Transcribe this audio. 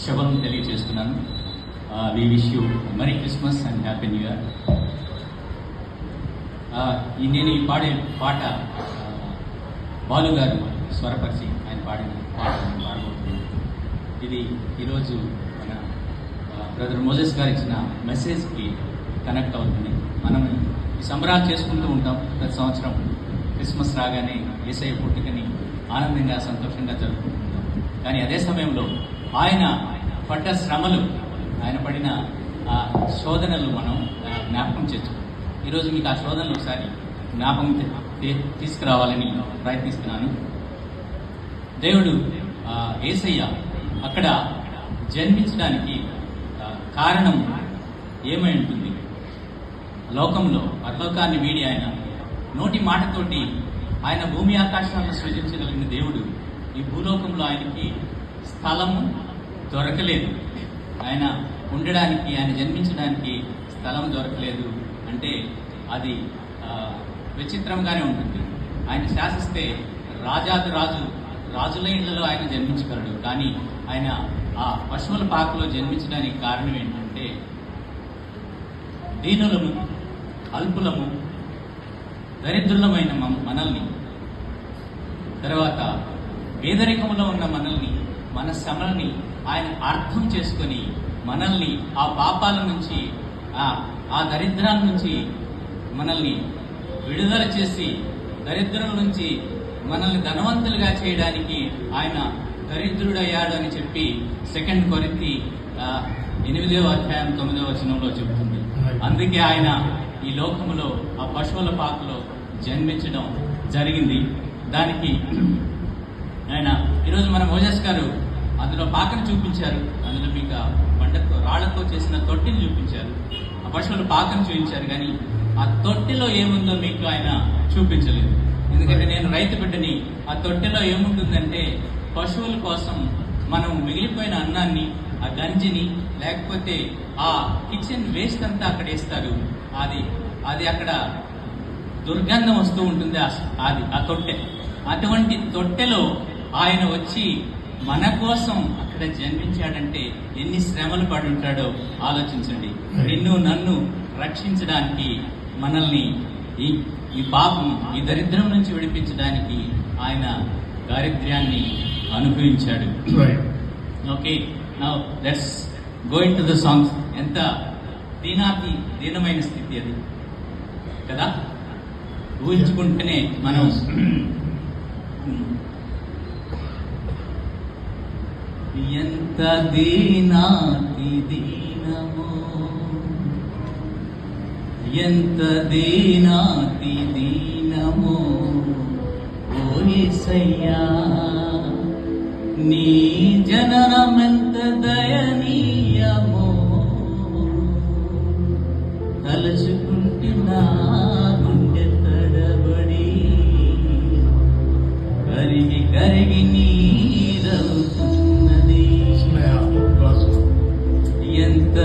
శుభం తెలియజేస్తున్నాను. We wish you merry Christmas and happy new year. నేను ఈ పాడే పాట బాలు గారు స్వరపరిచి ఆయన పాడిన పాట పాడబోతున్నాను. ఇది ఈరోజు మన బ్రదర్ మోజెస్ గారు ఇచ్చిన మెసేజ్కి కనెక్ట్ అవుతుంది. మనం ఈ సంబరాలు చేసుకుంటూ ఉంటాం. ప్రతి సంవత్సరం క్రిస్మస్ రాగానే యేసయ్య పుట్టుకని ఆనందంగా సంతోషంగా జరుపుకుంటుంటాం. కానీ అదే సమయంలో ఆయన పడ్డ శ్రమలు, ఆయన పడిన శోధనలు మనం జ్ఞాపకం చేసుకోవాలి. ఈరోజు మీకు ఆ శోధనలు ఒకసారి జ్ఞాపకం తీసుకురావాలని ప్రయత్నిస్తున్నాను. దేవుడు యేసయ్య అక్కడ జన్మించడానికి కారణం ఏమై ఉంటుంది? లోకంలో పరలోకాన్ని వీడి ఆయన నోటి మాటతోటి ఆయన భూమి ఆకాశాలను సృజించగలిగిన దేవుడు ఈ భూలోకంలో ఆయనకి స్థలము దొరకలేదు. ఆయన ఉండడానికి, ఆయన జన్మించడానికి స్థలం దొరకలేదు అంటే అది విచిత్రంగానే ఉంటుంది. ఆయన శాసిస్తే రాజుల ఇళ్లలో ఆయన జన్మించగలడు. కానీ ఆయన ఆ పశువుల పాకలో జన్మించడానికి కారణం ఏంటంటే దీనులము, అల్పులము, దరిద్రులమైన మనల్ని, తర్వాత పేదరికంలో ఉన్న మనల్ని, మన శ్రమల్ని ఆయన అర్థం చేసుకొని మనల్ని ఆ పాపాల నుంచి, ఆ దరిద్రాల నుంచి మనల్ని విడుదల చేసి దరిద్రుల నుంచి మనల్ని ధనవంతులుగా చేయడానికి ఆయన దరిద్రుడయ్యాడు అని చెప్పి 2 కొరింథీ 8వ అధ్యాయం 9వ వచనంలో చెబుతుంది. అందుకే ఆయన ఈ లోకములో ఆ పశువుల పాకలో జన్మించడం జరిగింది. దానికి ఆయన ఈరోజు మన మోజెస్ గారు అందులో పాకను చూపించారు. అందులో మీకు బండతో రాళ్లతో చేసిన తొట్టిని చూపించారు. ఆ పశువుల పాకను చూపించారు. కానీ ఆ తొట్టిలో ఏముందో మీకు ఆయన చూపించలేదు. ఎందుకంటే నేను రైతు బిడ్డని. ఆ తొట్టిలో ఏముంటుందంటే పశువుల కోసం మనం మిగిలిపోయిన అన్నాన్ని, ఆ గంజిని, లేకపోతే ఆ కిచెన్ వేస్ట్ అంతా అక్కడ వేస్తారు. అది అక్కడ దుర్గంధం వస్తూ ఉంటుంది. అది ఆ తొట్టె. అటువంటి తొట్టెలో ఆయన వచ్చి మన కోసం అక్కడ జన్మించాడంటే ఎన్ని శ్రమలు పడి ఉంటాడో ఆలోచించండి. నిన్ను నన్ను రక్షించడానికి, మనల్ని ఈ పాపం, ఈ దరిద్రం నుంచి విడిపించడానికి ఆయన దారిద్ర్యాన్ని అనుభవించాడు. Okay, now let's go in to the songs. ఎంత దీనమైన స్థితి అది కదా, ఊహించుకుంటేనే మనం ఎంత దీనాతి దీనమో, ఎంత దీనాతి దీనమో ఓ యేసయ్యా, నీ జననమెంత దయనీయమో, తలుచుకుంటే నా గుండె తడబడి కరిగి కరిగి నీరవుతున్నది. ఎంత